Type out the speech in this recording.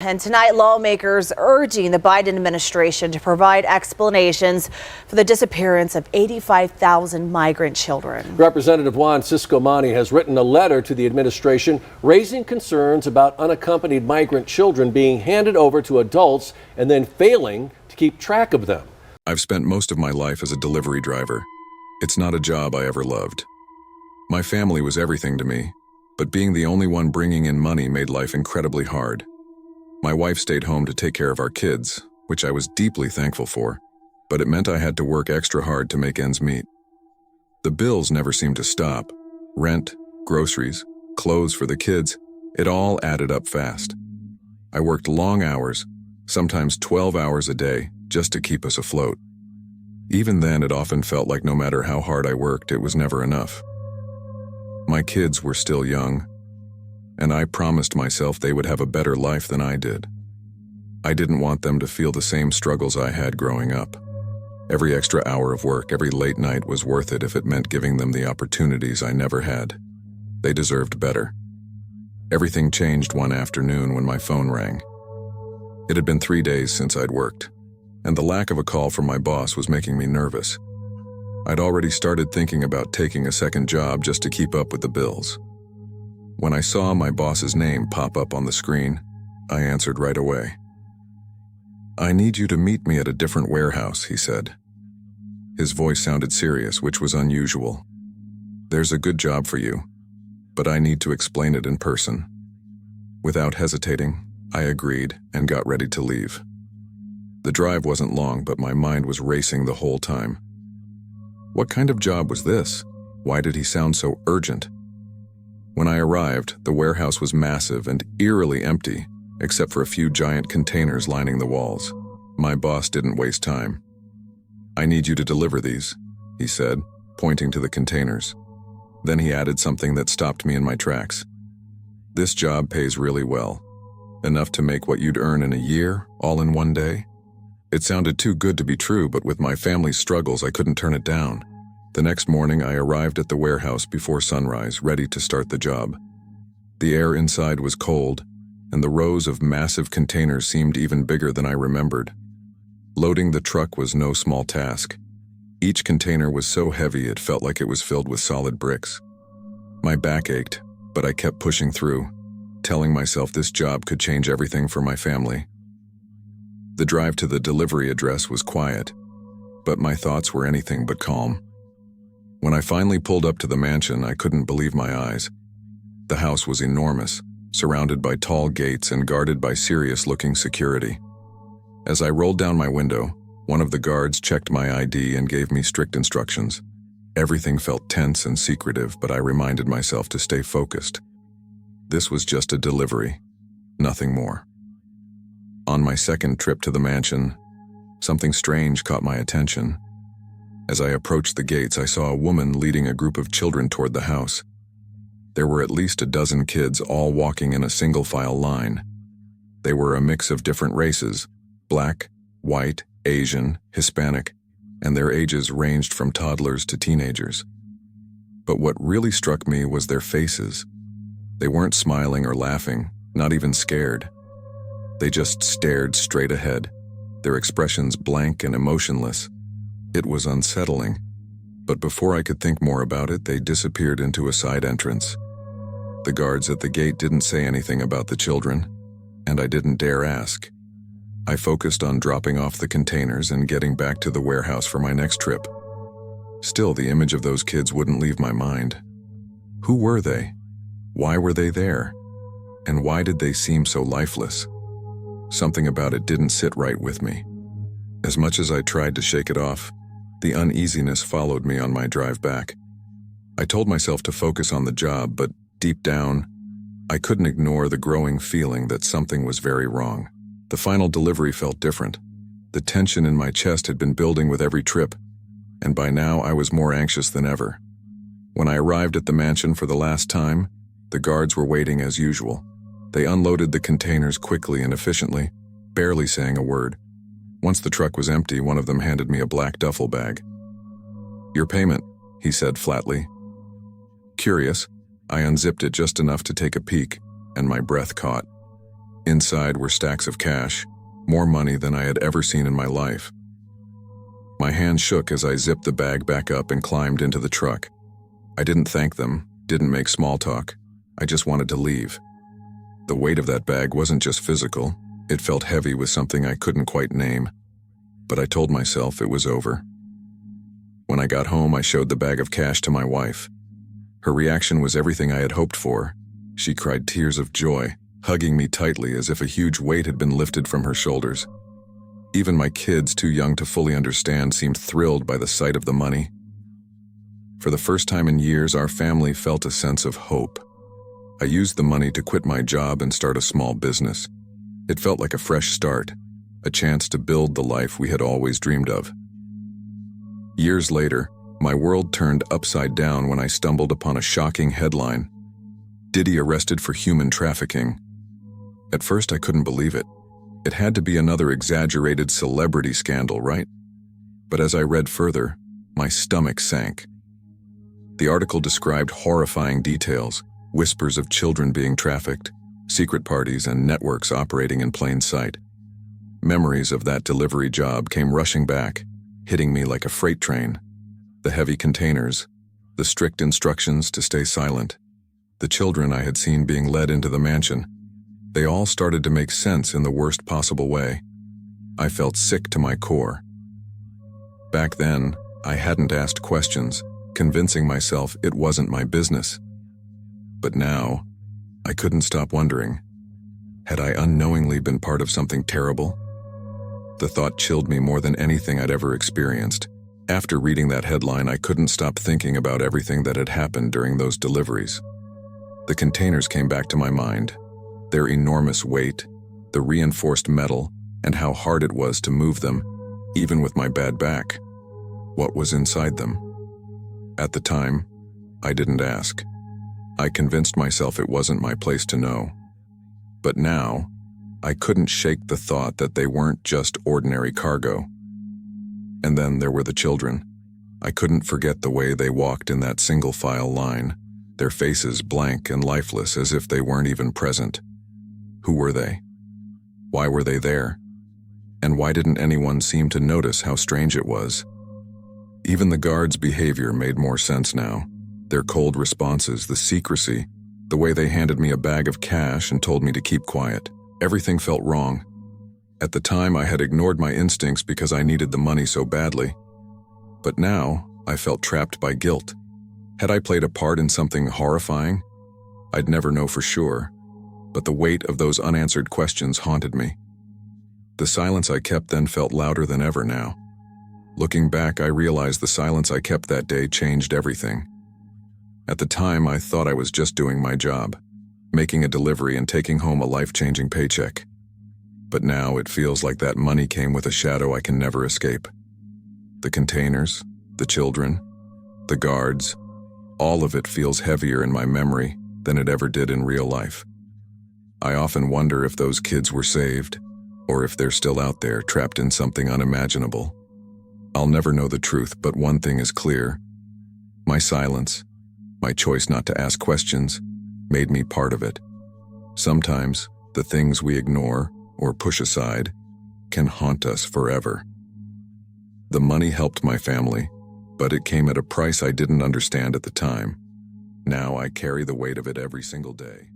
And tonight, lawmakers urging the Biden administration to provide explanations for the disappearance of 85,000 migrant children. Representative Juan Ciscomani has written a letter to the administration raising concerns about unaccompanied migrant children being handed over to adults and then failing to keep track of them. I've spent most of my life as a delivery driver. It's not a job I ever loved. My family was everything to me, but being the only one bringing in money made life incredibly hard. My wife stayed home to take care of our kids, which I was deeply thankful for, but it meant I had to work extra hard to make ends meet. The bills never seemed to stop. Rent, groceries, clothes for the kids, it all added up fast. I worked long hours, sometimes 12 hours a day, just to keep us afloat. Even then, it often felt like no matter how hard I worked, it was never enough. My kids were still young, and I promised myself they would have a better life than I did. I didn't want them to feel the same struggles I had growing up. Every extra hour of work, every late night was worth it if it meant giving them the opportunities I never had. They deserved better. Everything changed one afternoon when my phone rang. It had been 3 days since I'd worked, and the lack of a call from my boss was making me nervous. I'd already started thinking about taking a second job just to keep up with the bills. When I saw my boss's name pop up on the screen, I answered right away. "I need you to meet me at a different warehouse," he said. His voice sounded serious, which was unusual. "There's a good job for you, but I need to explain it in person." Without hesitating, I agreed and got ready to leave. The drive wasn't long, but my mind was racing the whole time. What kind of job was this? Why did he sound so urgent? When I arrived, the warehouse was massive and eerily empty, except for a few giant containers lining the walls. My boss didn't waste time. "I need you to deliver these," he said, pointing to the containers. Then he added something that stopped me in my tracks. "This job pays really well. Enough to make what you'd earn in a year, all in one day." It sounded too good to be true, but with my family's struggles, I couldn't turn it down. The next morning, I arrived at the warehouse before sunrise, ready to start the job. The air inside was cold, and the rows of massive containers seemed even bigger than I remembered. Loading the truck was no small task. Each container was so heavy it felt like it was filled with solid bricks. My back ached, but I kept pushing through, telling myself this job could change everything for my family. The drive to the delivery address was quiet, but my thoughts were anything but calm. When I finally pulled up to the mansion, I couldn't believe my eyes. The house was enormous, surrounded by tall gates and guarded by serious-looking security. As I rolled down my window, one of the guards checked my ID and gave me strict instructions. Everything felt tense and secretive, but I reminded myself to stay focused. This was just a delivery, nothing more. On my second trip to the mansion, something strange caught my attention. As I approached the gates, I saw a woman leading a group of children toward the house. There were at least a dozen kids, all walking in a single-file line. They were a mix of different races: black, white, Asian, Hispanic, and their ages ranged from toddlers to teenagers. But what really struck me was their faces. They weren't smiling or laughing, not even scared. They just stared straight ahead, their expressions blank and emotionless. It was unsettling, but before I could think more about it, they disappeared into a side entrance. The guards at the gate didn't say anything about the children, and I didn't dare ask. I focused on dropping off the containers and getting back to the warehouse for my next trip. Still, the image of those kids wouldn't leave my mind. Who were they? Why were they there? And why did they seem so lifeless? Something about it didn't sit right with me. As much as I tried to shake it off, the uneasiness followed me on my drive back. I told myself to focus on the job, but deep down, I couldn't ignore the growing feeling that something was very wrong. The final delivery felt different. The tension in my chest had been building with every trip, and by now I was more anxious than ever. When I arrived at the mansion for the last time, the guards were waiting as usual. They unloaded the containers quickly and efficiently, barely saying a word. Once the truck was empty, one of them handed me a black duffel bag. "Your payment," he said flatly. Curious, I unzipped it just enough to take a peek, and my breath caught. Inside were stacks of cash, more money than I had ever seen in my life. My hand shook as I zipped the bag back up and climbed into the truck. I didn't thank them, didn't make small talk. I just wanted to leave. The weight of that bag wasn't just physical. It felt heavy with something I couldn't quite name. But I told myself it was over. When I got home, I showed the bag of cash to my wife. Her reaction was everything I had hoped for. She cried tears of joy, hugging me tightly as if a huge weight had been lifted from her shoulders. Even my kids, too young to fully understand, seemed thrilled by the sight of the money. For the first time in years, our family felt a sense of hope. I used the money to quit my job and start a small business. It felt like a fresh start, a chance to build the life we had always dreamed of. Years later, my world turned upside down when I stumbled upon a shocking headline: Diddy arrested for human trafficking. At first, I couldn't believe it. It had to be another exaggerated celebrity scandal, right? But as I read further, my stomach sank. The article described horrifying details, whispers of children being trafficked, secret parties and networks operating in plain sight. Memories of that delivery job came rushing back, hitting me like a freight train. The heavy containers, the strict instructions to stay silent, the children I had seen being led into the mansion. They all started to make sense in the worst possible way. I felt sick to my core. Back then, I hadn't asked questions, convincing myself it wasn't my business. But now, I couldn't stop wondering, had I unknowingly been part of something terrible? The thought chilled me more than anything I'd ever experienced. After reading that headline, I couldn't stop thinking about everything that had happened during those deliveries. The containers came back to my mind, their enormous weight, the reinforced metal, and how hard it was to move them, even with my bad back. What was inside them? At the time, I didn't ask. I convinced myself it wasn't my place to know. But now, I couldn't shake the thought that they weren't just ordinary cargo. And then there were the children. I couldn't forget the way they walked in that single-file line, their faces blank and lifeless as if they weren't even present. Who were they? Why were they there? And why didn't anyone seem to notice how strange it was? Even the guards' behavior made more sense now. Their cold responses, the secrecy, the way they handed me a bag of cash and told me to keep quiet. Everything felt wrong. At the time, I had ignored my instincts because I needed the money so badly. But now, I felt trapped by guilt. Had I played a part in something horrifying? I'd never know for sure. But the weight of those unanswered questions haunted me. The silence I kept then felt louder than ever now. Looking back, I realized the silence I kept that day changed everything. At the time, I thought I was just doing my job, making a delivery and taking home a life-changing paycheck. But now it feels like that money came with a shadow I can never escape. The containers, the children, the guards, all of it feels heavier in my memory than it ever did in real life. I often wonder if those kids were saved, or if they're still out there trapped in something unimaginable. I'll never know the truth, but one thing is clear. My silence, my choice not to ask questions, made me part of it. Sometimes, the things we ignore or push aside can haunt us forever. The money helped my family, but it came at a price I didn't understand at the time. Now I carry the weight of it every single day.